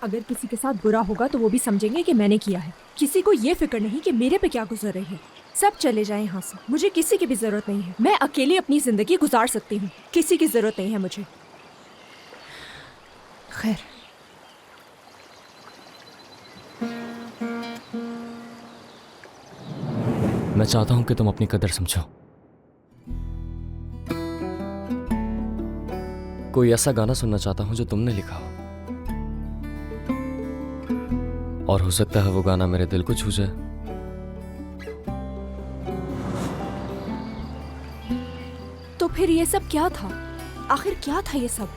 अगर किसी के साथ बुरा होगा तो वो भी समझेंगे कि मैंने किया है। किसी को ये फिक्र नहीं कि मेरे पे क्या गुजर रही है। सब चले जाएं यहाँ से, मुझे किसी की भी जरूरत नहीं है। मैं अकेली अपनी जिंदगी गुजार सकती हूँ, किसी की जरूरत नहीं है मुझे। खैर, मैं चाहता हूं कि तुम अपनी कदर समझो। कोई ऐसा गाना सुनना चाहता हूं जो तुमने लिखा हो, और हो सकता है वो गाना मेरे दिल को छू जाए। तो फिर ये सब क्या था? आखिर क्या था ये सब?